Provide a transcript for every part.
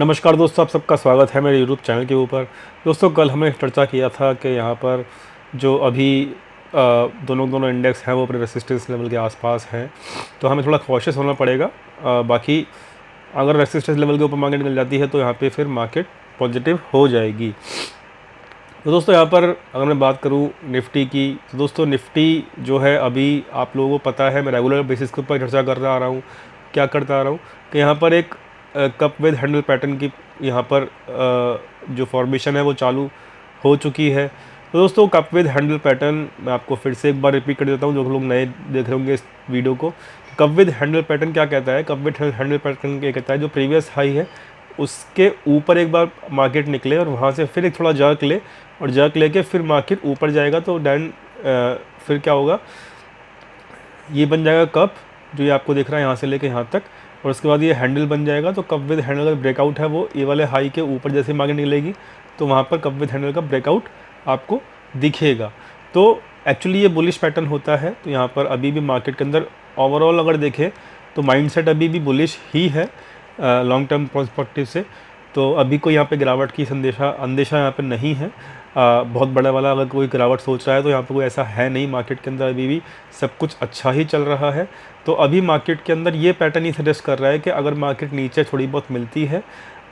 नमस्कार दोस्तों, आप सबका स्वागत है मेरे यूट्यूब चैनल के ऊपर। दोस्तों, कल हमने चर्चा किया था कि यहाँ पर जो अभी दोनों दोनों इंडेक्स हैं वो अपने रेसिस्टेंस लेवल के आसपास हैं, तो हमें थोड़ा कॉशियस होना पड़ेगा। बाकी अगर रेसिस्टेंस लेवल के ऊपर मार्केट निकल जाती है तो यहाँ पे फिर मार्केट पॉजिटिव हो जाएगी। तो दोस्तों, यहाँ पर अगर मैं बात करूँ निफ्टी की, तो दोस्तों निफ्टी जो है अभी आप लोगों को पता है, मैं रेगुलर बेसिस के ऊपर चर्चा करता आ रहा हूँ, क्या करता आ रहा हूँ कि यहाँ पर एक कप विद हैंडल पैटर्न की यहाँ पर जो फॉर्मेशन है वो चालू हो चुकी है। तो दोस्तों, कप विद हैंडल पैटर्न मैं आपको फिर से एक बार रिपीट कर देता हूँ, जो लोग नए देख रहे होंगे इस वीडियो को। कप विद हैंडल पैटर्न क्या कहता है? कप विद हैंडल पैटर्न क्या कहता है? जो प्रीवियस हाई है उसके ऊपर एक बार मार्केट निकले और वहाँ से फिर एक थोड़ा जर्क ले, और जर्क लेके फिर मार्केट ऊपर जाएगा तो देन फिर क्या होगा, ये बन जाएगा कप, जो ये आपको दिख रहा है यहाँ से लेके यहाँ तक, और उसके बाद ये हैंडल बन जाएगा। तो कप विद हैंडल का ब्रेकआउट है वो ये वाले हाई के ऊपर जैसे मार्केट निकलेगी तो वहाँ पर कप विद हैंडल का ब्रेकआउट आपको दिखेगा। तो एक्चुअली ये बुलिश पैटर्न होता है। तो यहाँ पर अभी भी मार्केट के अंदर ओवरऑल अगर देखें तो माइंडसेट अभी भी बुलिश ही है लॉन्ग टर्म पर्सपेक्टिव से। तो अभी कोई यहाँ पे गिरावट की अंदेशा यहाँ पे नहीं है। बहुत बड़ा वाला अगर कोई गिरावट सोच रहा है तो यहाँ पे कोई ऐसा है नहीं। मार्केट के अंदर अभी भी सब कुछ अच्छा ही चल रहा है। तो अभी मार्केट के अंदर ये पैटर्न ही सजेस्ट कर रहा है कि अगर मार्केट नीचे थोड़ी बहुत मिलती है,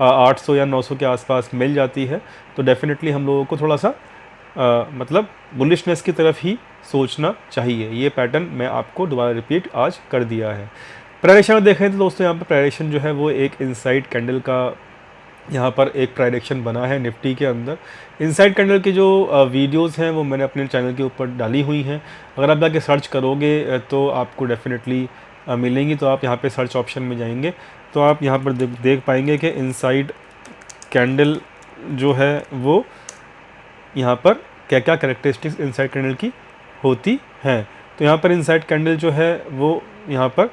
800 या 900 के आसपास मिल जाती है, तो डेफिनेटली हम लोगों को थोड़ा सा मतलब बुलिशनेस की तरफ ही सोचना चाहिए। ये पैटर्न मैं आपको दोबारा रिपीट आज कर दिया है। प्राइडेक्शन देखें तो दोस्तों, यहाँ पर प्राइडेक्शन जो है वो एक इनसाइड कैंडल का यहाँ पर एक प्राइडेक्शन बना है निफ्टी के अंदर। इनसाइड कैंडल की जो वीडियोस हैं वो मैंने अपने चैनल के ऊपर डाली हुई हैं। अगर आप जाके सर्च करोगे तो आपको डेफिनेटली मिलेंगी। तो आप यहाँ पे सर्च ऑप्शन में जाएंगे तो आप यहाँ पर देख पाएंगे कि इनसाइड कैंडल जो है वो यहाँ पर क्या क्या कैरेक्टरिस्टिक्स इनसाइड कैंडल की होती हैं। तो यहाँ पर इनसाइड कैंडल जो है वो यहाँ पर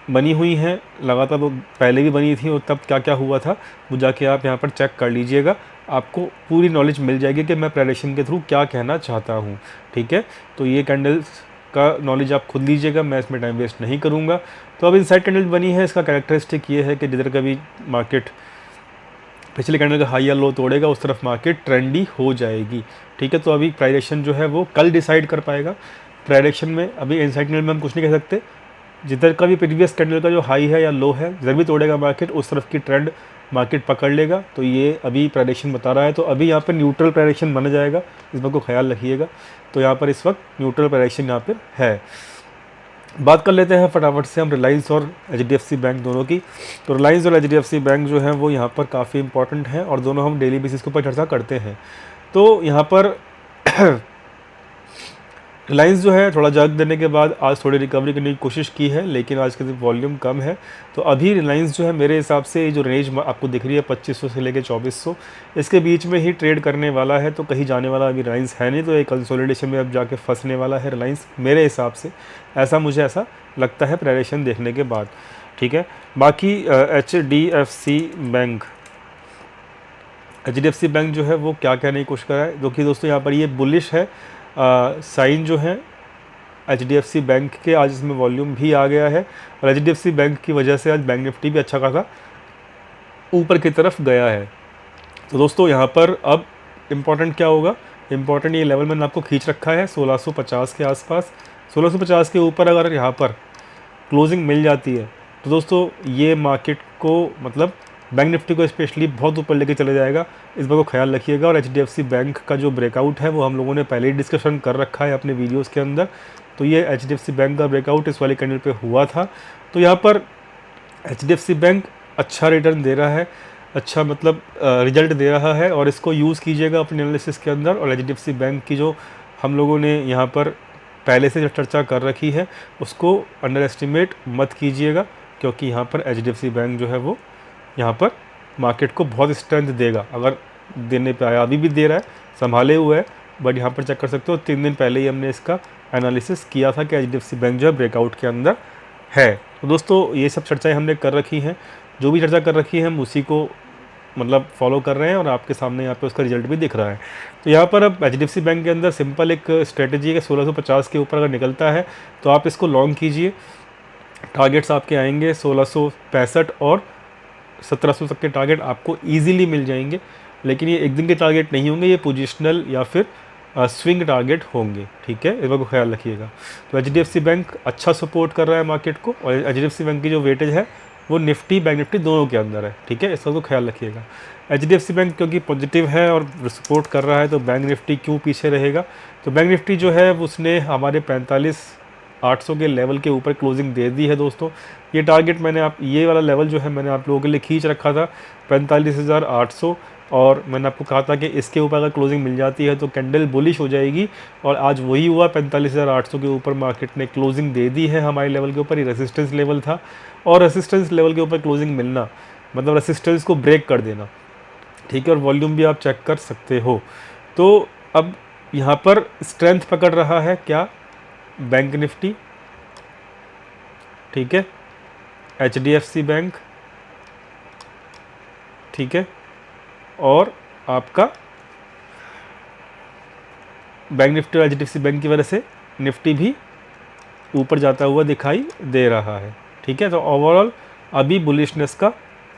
बनी हुई हैं लगातार, वो पहले भी बनी थी और तब क्या क्या हुआ था वो जाके आप यहाँ पर चेक कर लीजिएगा। आपको पूरी नॉलेज मिल जाएगी कि मैं प्रेडिक्शन के थ्रू क्या कहना चाहता हूँ। ठीक है, तो ये कैंडल्स का नॉलेज आप खुद लीजिएगा, मैं इसमें टाइम वेस्ट नहीं करूँगा। तो अब इनसाइड कैंडल बनी है, इसका कैरेक्टरिस्टिक ये है कि जिधर कभी मार्केट पिछले कैंडल का हाई या लो तोड़ेगा उस तरफ मार्केट ट्रेंडी हो जाएगी। ठीक है, तो अभी प्राइडेक्शन जो है वो कल डिसाइड कर पाएगा। प्राइडेक्शन में अभी इनसाइड कैंडल में हम कुछ नहीं कह सकते। जिधर का भी प्रीवियस कैंडल का जो हाई है या लो है, जिधर भी तोड़ेगा मार्केट उस तरफ की ट्रेंड मार्केट पकड़ लेगा। तो ये अभी प्राइडेक्शन बता रहा है। तो अभी यहाँ पर न्यूट्रल प्राइडेक्शन बना जाएगा, इस बात को ख्याल रखिएगा। तो यहाँ पर इस वक्त न्यूट्रल प्राइडेक्शन यहाँ पर है। बात कर लेते हैं फटाफट से हम रिलायंस और एचडीएफसी बैंक दोनों की। तो रिलायंस और एचडीएफसी बैंक जो है वो यहाँ पर काफ़ी इंपॉर्टेंट हैं और दोनों हम डेली बेसिस के ऊपर चर्चा करते हैं। तो यहाँ पर रिलायंस जो है थोड़ा जर्क देने के बाद आज थोड़ी रिकवरी करने की कोशिश की है, लेकिन आज के दिन वॉल्यूम कम है। तो अभी रिलायंस जो है मेरे हिसाब से जो रेंज आपको दिख रही है 2500 से लेकर 2400, इसके बीच में ही ट्रेड करने वाला है। तो कहीं जाने वाला अभी रिलायंस है नहीं, तो एक कंसोलिडेशन में अब जाके फंसने वाला है रिलायंस मेरे हिसाब से। मुझे ऐसा लगता है प्राइडेक्शन देखने के बाद। ठीक है, बाकी H D F C bank जो है वो क्या कहने की कोशिश कर रहा है, जो कि दोस्तों यहाँ पर ये बुलिश है साइन जो है H D F C bank के। आज इसमें वॉल्यूम भी आ गया है और H D F C bank की वजह से आज बैंक निफ्टी भी अच्छा खासा ऊपर की तरफ गया है। तो दोस्तों, यहाँ पर अब इम्पॉर्टेंट क्या होगा, इम्पॉर्टेंट ये लेवल मैंने आपको खींच रखा है 1650 के आसपास। 1650 के ऊपर अगर यहाँ पर क्लोजिंग मिल जाती है तो दोस्तों ये मार्केट को मतलब बैंक निफ्टी को स्पेशली बहुत ऊपर लेके चले जाएगा, इस बात को ख्याल रखिएगा। और एचडीएफसी बैंक का जो ब्रेकआउट है वो हम लोगों ने पहले ही डिस्कशन कर रखा है अपने वीडियोस के अंदर। तो ये एचडीएफसी बैंक का ब्रेकआउट इस वाले कैंडल पे हुआ था। तो यहाँ पर एचडीएफसी बैंक अच्छा रिटर्न दे रहा है, अच्छा मतलब रिजल्ट दे रहा है, और इसको यूज़ कीजिएगा अपने एनालिसिस के अंदर। और एचडीएफसी बैंक की जो हम लोगों ने यहाँ पर पहले से जो चर्चा कर रखी है उसको अंडर एस्टिमेट मत कीजिएगा, क्योंकि यहाँ पर एचडीएफसी बैंक जो है वो यहाँ पर मार्केट को बहुत स्ट्रेंथ देगा। अगर देने पे आया, अभी भी दे रहा है, संभाले हुए है, बट यहाँ पर चेक कर सकते हो 3 दिन पहले ही हमने इसका एनालिसिस किया था कि एचडीएफसी बैंक जो है ब्रेकआउट के अंदर है। तो दोस्तों, ये सब चर्चाएं हमने कर रखी हैं, जो भी चर्चा कर रखी है हम उसी को मतलब फॉलो कर रहे हैं और आपके सामने यहाँ पे उसका रिजल्ट भी दिख रहा है। तो यहाँ पर अब एचडीएफसी बैंक के अंदर सिंपल एक स्ट्रेटेजी है कि 1650 के ऊपर अगर निकलता है तो आप इसको लॉन्ग कीजिए। टारगेट्स आपके आएंगे 1665 और 1700 तक के टारगेट आपको ईजिली मिल जाएंगे, लेकिन ये एक दिन के टारगेट नहीं होंगे, ये पोजिशनल या फिर स्विंग टारगेट होंगे। ठीक है, इस बात को ख्याल रखिएगा। तो HDFC बैंक अच्छा सपोर्ट कर रहा है मार्केट को, और HDFC बैंक की जो वेटेज है वो निफ्टी बैंक निफ्टी दोनों के अंदर है। ठीक है, इस बात को ख्याल रखिएगा। HDFC बैंक क्योंकि पॉजिटिव है और सपोर्ट कर रहा है, तो बैंक निफ्टी क्यों पीछे रहेगा। तो बैंक निफ्टी जो है उसने हमारे 45,800 के लेवल के ऊपर क्लोजिंग दे दी है दोस्तों। ये टारगेट ये वाला लेवल जो है मैंने आप लोगों के लिए खींच रखा था 45,800, और मैंने आपको कहा था कि इसके ऊपर अगर क्लोजिंग मिल जाती है तो कैंडल बुलिश हो जाएगी, और आज वही हुआ। 45,800 के ऊपर मार्केट ने क्लोजिंग दे दी है हमारे लेवल के ऊपर। ये रेसिस्टेंस लेवल था, और रेसिस्टेंस लेवल के ऊपर क्लोजिंग मिलना मतलब रेसिस्टेंस को ब्रेक कर देना। ठीक है, और वॉल्यूम भी आप चेक कर सकते हो। तो अब यहाँ पर स्ट्रेंथ पकड़ रहा है क्या, बैंक निफ्टी। ठीक है, HDFC बैंक, ठीक है, और आपका बैंक निफ्टी और HDFC बैंक की वजह से निफ्टी भी ऊपर जाता हुआ दिखाई दे रहा है। ठीक है, तो ओवरऑल अभी बुलिशनेस का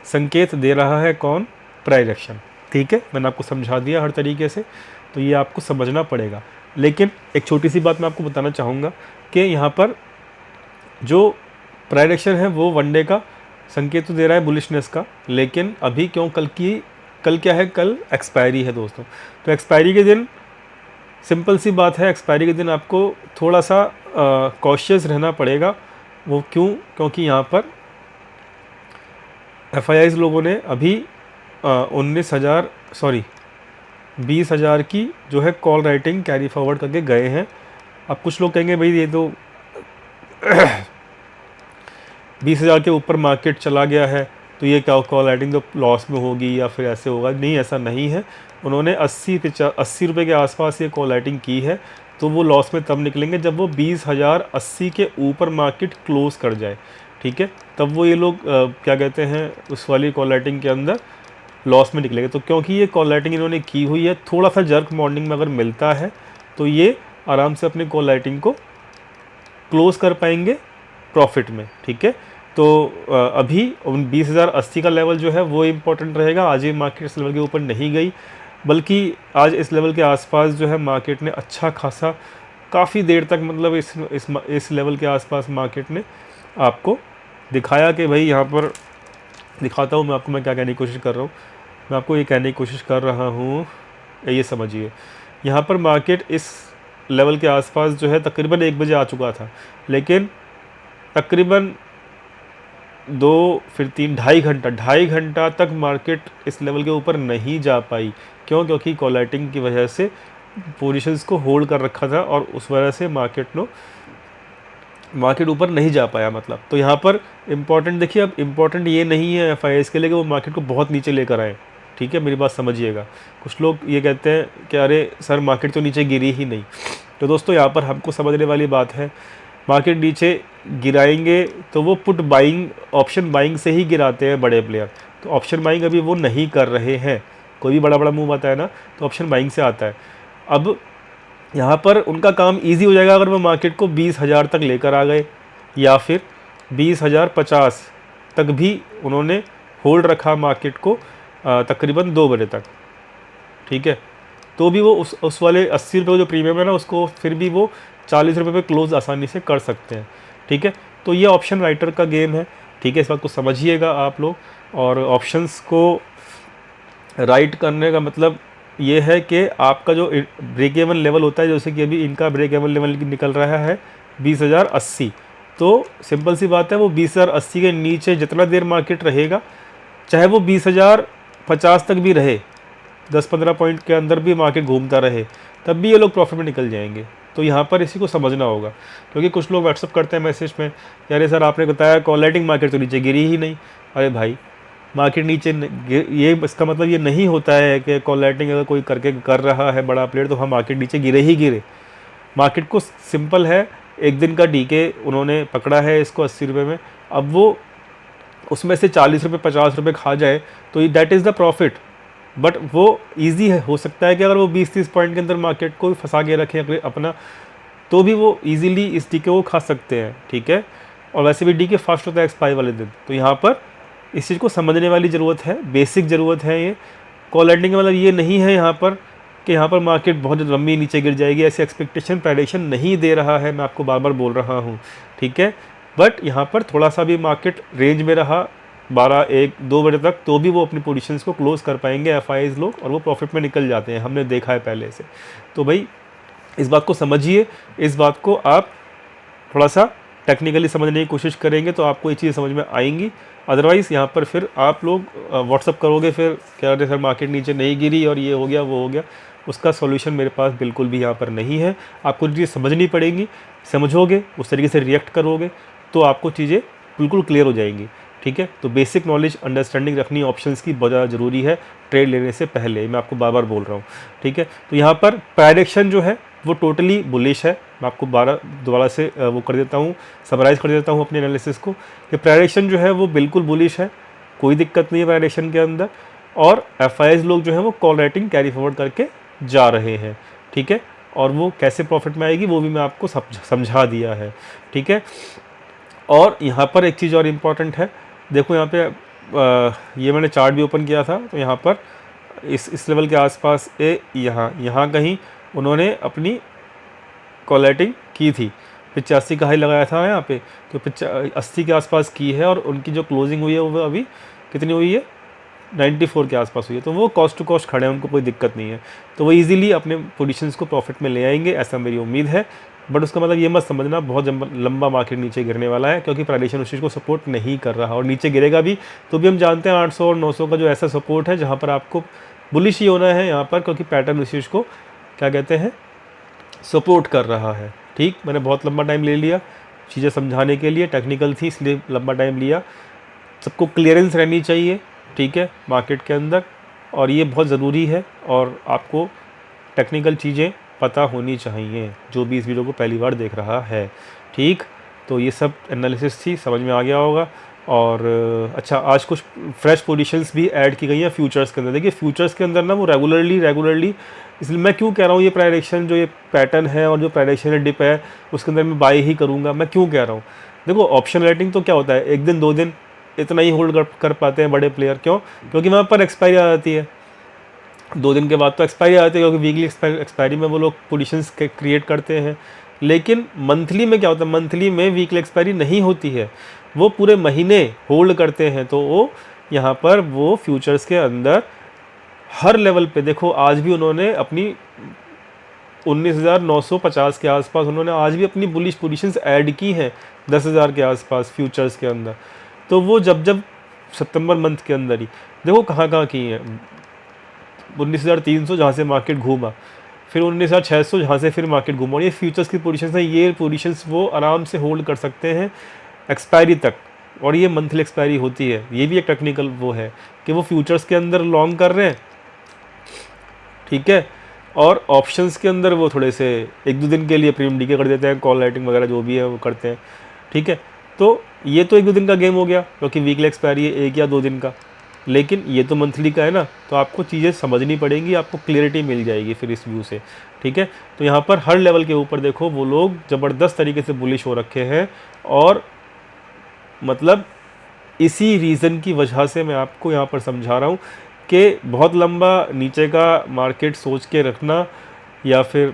संकेत दे रहा है कौन, प्राइस एक्शन। ठीक है, मैंने आपको समझा दिया हर तरीके से, तो ये आपको समझना पड़ेगा। लेकिन एक छोटी सी बात मैं आपको बताना चाहूँगा कि यहाँ पर जो प्राइस एक्शन है वो वनडे का संकेत तो दे रहा है बुलिशनेस का, लेकिन अभी क्यों, कल क्या है, कल एक्सपायरी है दोस्तों। तो एक्सपायरी के दिन सिंपल सी बात है, एक्सपायरी के दिन आपको थोड़ा सा कॉशियस रहना पड़ेगा। वो क्यों, क्योंकि यहाँ पर FIIs लोगों ने अभी 20,000 की जो है कॉल राइटिंग कैरी फॉरवर्ड करके गए हैं। अब कुछ लोग कहेंगे भाई ये तो 20,000 के ऊपर मार्केट चला गया है, तो ये क्या कॉल राइटिंग तो लॉस में होगी या फिर ऐसे होगा। नहीं, ऐसा नहीं है। उन्होंने 80 रुपये के आसपास ये कॉल राइटिंग की है, तो वो लॉस में तब निकलेंगे जब वो 20,080 के ऊपर मार्केट क्लोज कर जाए। ठीक है, तब वो ये लोग क्या कहते हैं, उस वाली कॉल राइटिंग के अंदर लॉस में निकलेंगे। तो क्योंकि ये कॉल राइटिंग इन्होंने की हुई है, थोड़ा सा जर्क मॉर्निंग में अगर मिलता है तो ये आराम से अपनी कॉल राइटिंग को क्लोज कर पाएंगे प्रॉफिट में। ठीक है, तो अभी 20,080 का लेवल जो है वो इम्पोर्टेंट रहेगा। आज ये मार्केट इस लेवल के ऊपर नहीं गई, बल्कि आज इस लेवल के आसपास जो है मार्केट ने अच्छा खासा काफ़ी देर तक मतलब इस लेवल के आसपास मार्केट ने आपको दिखाया कि भाई यहाँ पर दिखाता हूँ मैं आपको, मैं क्या कहने की कोशिश कर रहा हूँ। मैं आपको ये कहने की कोशिश कर रहा हूँ, ये समझिए, यहाँ पर मार्केट इस लेवल के आसपास जो है तकरीबन 1 बजे आ चुका था, लेकिन तकरीबन 2 फिर 3 ढाई घंटा तक मार्केट इस लेवल के ऊपर नहीं जा पाई। क्यों, क्योंकि कॉलेटिंग की वजह से पोजीशंस को होल्ड कर रखा था, और उस वजह से मार्केट ऊपर नहीं जा पाया मतलब। तो यहाँ पर इम्पॉर्टेंट देखिए, अब इम्पॉर्टेंट ये नहीं है FIIs के लिए कि वो मार्केट को बहुत नीचे लेकर आए। ठीक है, मेरी बात समझिएगा। कुछ लोग ये कहते हैं कि अरे सर मार्केट तो नीचे गिरी ही नहीं। तो दोस्तों यहाँ पर हमको समझने वाली बात है, मार्केट नीचे गिराएंगे तो वो पुट बाइंग, ऑप्शन बाइंग से ही गिराते हैं बड़े प्लेयर। तो ऑप्शन बाइंग अभी वो नहीं कर रहे हैं। कोई भी बड़ा मूव आता है ना तो ऑप्शन बाइंग से आता है। अब यहाँ पर उनका काम इजी हो जाएगा अगर वो मार्केट को 20,000 तक लेकर आ गए, या फिर 20,050 तक भी उन्होंने होल्ड रखा मार्केट को तकरीबन 2 बजे तक। ठीक है, तो भी वो उस वाले 80 रुपये जो प्रीमियम है ना, उसको फिर भी वो 40 रुपये पे क्लोज आसानी से कर सकते हैं। ठीक है, तो ये ऑप्शन राइटर का गेम है। ठीक है, इस बात को समझिएगा आप लोग। और ऑप्शंस को राइट करने का मतलब ये है कि आपका जो ब्रेक इवन लेवल होता है, जैसे कि अभी इनका ब्रेक इवन लेवल निकल रहा है 20,080, तो सिंपल सी बात है वो 20,080 के नीचे जितना देर मार्केट रहेगा, चाहे वो 20,050 तक भी रहे, 10-15 पॉइंट के अंदर भी मार्केट घूमता रहे, तब भी ये लोग प्रॉफिट में निकल जाएंगे। तो यहाँ पर इसी को समझना होगा, क्योंकि कुछ लोग व्हाट्सअप करते हैं मैसेज में, यार सर आपने बताया कॉलेटिंग मार्केट तो नीचे गिरी ही नहीं। अरे भाई, मार्केट नीचे ये इसका मतलब ये नहीं होता है कि कॉलेटिंग अगर कोई कर रहा है बड़ा प्लेयर तो हम मार्केट नीचे गिरे ही गिरे। मार्केट को सिंपल है, एक दिन का डीके उन्होंने पकड़ा है इसको 80 रुपये में, अब वो उसमें से 40 रुपये 50 रुपये खा जाए तो that is the profit. But वो ईजी है, हो सकता है कि अगर वो 20-30 पॉइंट के अंदर मार्केट को फंसा के रखें अपना, तो भी वो ईजिली इस डीके को खा सकते हैं। ठीक है, और वैसे भी डीके फास्ट होता है एक्सपायर वाले दिन। तो यहाँ पर इस चीज़ को समझने वाली ज़रूरत है, बेसिक ज़रूरत है ये। कॉल राइटिंग का मतलब ये नहीं है यहाँ पर कि यहाँ पर मार्केट बहुत लंबी नीचे गिर जाएगी, ऐसी एक्सपेक्टेशन प्रेडिक्शन नहीं दे रहा है, मैं आपको बार बार बोल रहा हूँ, ठीक है। बट यहाँ पर थोड़ा सा भी मार्केट रेंज में रहा 12, 1, 2 बजे तक, तो भी वो अपनी पोजीशंस को क्लोज कर पाएंगे एफआईज लोग, और वो प्रॉफिट में निकल जाते हैं, हमने देखा है पहले से। तो भाई इस बात को समझिए, इस बात को आप थोड़ा सा टेक्निकली समझने की कोशिश करेंगे तो आपको ये चीज़ समझ में आएंगी। अदरवाइज़ यहाँ पर फिर आप लोग व्हाट्सअप करोगे, फिर कह रहे सर मार्केट नीचे नहीं गिरी और ये हो गया वो हो गया, उसका सॉल्यूशन मेरे पास बिल्कुल भी यहाँ पर नहीं है। आपको चीज़ें समझनी पड़ेंगी, समझोगे उस तरीके से रिएक्ट करोगे तो आपको चीज़ें बिल्कुल क्लियर हो जाएंगी, ठीक है। तो बेसिक नॉलेज अंडरस्टैंडिंग रखनी ऑप्शंस की बहुत ज़्यादा ज़रूरी है ट्रेड लेने से पहले, मैं आपको बार बार बोल रहा हूँ, ठीक है। तो यहाँ पर प्राइडिक्शन जो है वो टोटली बुलिश है। मैं आपको दोबारा से वो कर देता हूँ, समराइज़ कर देता हूँ अपने एनालिसिस को, कि प्राइडिक्शन जो है वो बिल्कुल बुलिश है, कोई दिक्कत नहीं है प्राइडिक्शन के अंदर। और एफआईज लोग जो है वो कॉल राइटिंग कैरी फॉरवर्ड करके जा रहे हैं, ठीक है। और वो कैसे प्रॉफिट में आएगी वो भी मैं आपको समझा दिया है, ठीक है। और यहाँ पर एक चीज़ और इम्पॉर्टेंट है, देखो यहाँ पे ये मैंने चार्ट भी ओपन किया था, तो यहाँ पर इस लेवल के आसपास यहाँ कहीं उन्होंने अपनी कॉल राइटिंग की थी, 85 का हाई लगाया था यहाँ पे, तो 80 के आसपास की है, और उनकी जो क्लोजिंग हुई है वो अभी कितनी हुई है, 94 के आसपास हुई है। तो वो कॉस्ट टू कॉस्ट खड़े हैं, उनको कोई दिक्कत नहीं है, तो वो इजीली अपने पोजीशंस को प्रॉफिट में ले आएंगे, ऐसा मेरी उम्मीद है। बट उसका मतलब ये मत समझना बहुत लंबा मार्केट नीचे गिरने वाला है, क्योंकि प्राइडिक्शन उस चीज़ को सपोर्ट नहीं कर रहा, और नीचे गिरेगा भी तो भी हम जानते हैं 800 और 900 का जो ऐसा सपोर्ट है जहाँ पर आपको बुलिश ही होना है यहाँ पर, क्योंकि पैटर्न उस चीज़ को क्या कहते हैं, सपोर्ट कर रहा है, ठीक। मैंने बहुत लंबा टाइम ले लिया चीज़ें समझाने के लिए, टेक्निकल थी इसलिए लंबा टाइम लिया। सबको क्लियरेंस रहनी चाहिए, ठीक है, मार्केट के अंदर, और ये बहुत ज़रूरी है, और आपको टेक्निकल चीज़ें पता होनी चाहिए जो भी इस वीडियो को पहली बार देख रहा है, ठीक। तो ये सब एनालिसिस थी, समझ में आ गया होगा। और अच्छा, आज कुछ फ्रेश पोजीशंस भी ऐड की गई हैं फ्यूचर्स के अंदर। देखिए फ्यूचर्स के अंदर ना वो रेगुलरली, इसलिए मैं क्यों कह रहा हूँ ये प्राइडिक्शन जो ये पैटर्न है और जो प्राइडिक्शन डिप है उसके अंदर मैं बाय ही करूँगा, मैं क्यों कह रहा हूँ। देखो ऑप्शन राइटिंग तो क्या होता है, 1 दिन 2 दिन इतना ही होल्ड कर पाते हैं बड़े प्लेयर, क्यों, क्योंकि वहाँ पर एक्सपायरी आ जाती है, 2 दिन के बाद तो एक्सपायरी आ जाती है, क्योंकि वीकली एक्सपायरी में वो लोग पोजीशंस क्रिएट करते हैं। लेकिन मंथली में क्या होता है, मंथली में वीकली एक्सपायरी नहीं होती है, वो पूरे महीने होल्ड करते हैं। तो वो यहाँ पर वो फ्यूचर्स के अंदर हर लेवल पे देखो, आज भी उन्होंने अपनी 19,950 के आसपास उन्होंने आज भी अपनी बुलिश पोजीशंस ऐड की हैं 10,000 के आसपास फ्यूचर्स के अंदर। तो वो जब सितंबर मंथ के अंदर ही देखो कहाँ की हैं, 19,300 जहाँ से मार्केट घूमा, फिर 19,600 जहाँ से फिर मार्केट घूमा, और ये फ्यूचर्स की पोजीशंस हैं, ये पोजीशंस वो आराम से होल्ड कर सकते हैं एक्सपायरी तक, और ये मंथली एक्सपायरी होती है। ये भी एक टेक्निकल वो है कि वो फ्यूचर्स के अंदर लॉन्ग कर रहे हैं, ठीक है, और ऑप्शंस के अंदर वो थोड़े से 1-2 दिन के लिए प्रीमियम डीके कर देते हैं, कॉल राइटिंग वगैरह जो भी है वो करते हैं, ठीक है। तो ये तो 1-2 दिन का गेम हो गया, क्योंकि वीकली एक्सपायरी है 1 या 2 दिन का, लेकिन ये तो मंथली का है ना, तो आपको चीज़ें समझनी पड़ेंगी, आपको क्लियरिटी मिल जाएगी फिर इस व्यू से, ठीक है। तो यहाँ पर हर लेवल के ऊपर देखो वो लोग ज़बरदस्त तरीके से बुलिश हो रखे हैं, और मतलब इसी रीज़न की वजह से मैं आपको यहाँ पर समझा रहा हूँ कि बहुत लंबा नीचे का मार्केट सोच के रखना, या फिर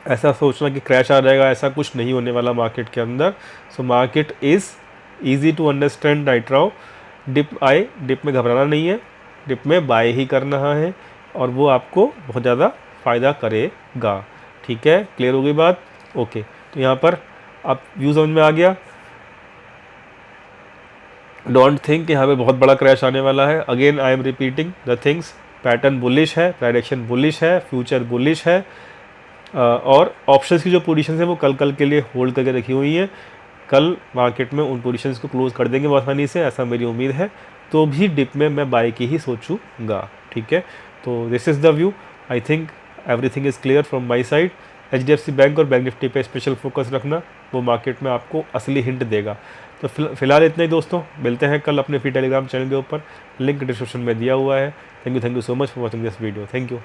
ऐसा सोचना कि क्रैश आ जाएगा, ऐसा कुछ नहीं होने वाला मार्केट के अंदर। So market is easy to understand right now. Dip आए, डिप में घबराना नहीं है, डिप में बाय ही करना है, और वो आपको बहुत ज़्यादा फ़ायदा करेगा, ठीक है। क्लियर हो गई बात, ओके। तो यहाँ पर आप व्यू समझ में आ गया। डोंट थिंक कि यहाँ पे बहुत बड़ा क्रैश आने वाला है। Again I am repeating the things, pattern bullish है, प्राइडिक्शन बुलिश है, फ्यूचर बुलिश है, और ऑप्शंस की जो पोजीशंस है वो कल के लिए होल्ड करके रखी हुई हैं। कल मार्केट में उन पोजीशंस को क्लोज कर देंगे बहुत आसानी से, ऐसा मेरी उम्मीद है। तो भी डिप में मैं बाय की ही सोचूंगा, ठीक है। तो this is the view, I think everything is clear from my side. HDFC bank और बैंक निफ्टी पे स्पेशल फोकस रखना, वो मार्केट में आपको असली हिंट देगा। तो फिलहाल इतना ही दोस्तों, मिलते हैं कल अपने फ्री टेलीग्राम चैनल के ऊपर, लिंक डिस्क्रिप्शन में दिया हुआ है। Thank you so much for watching this video, thank you.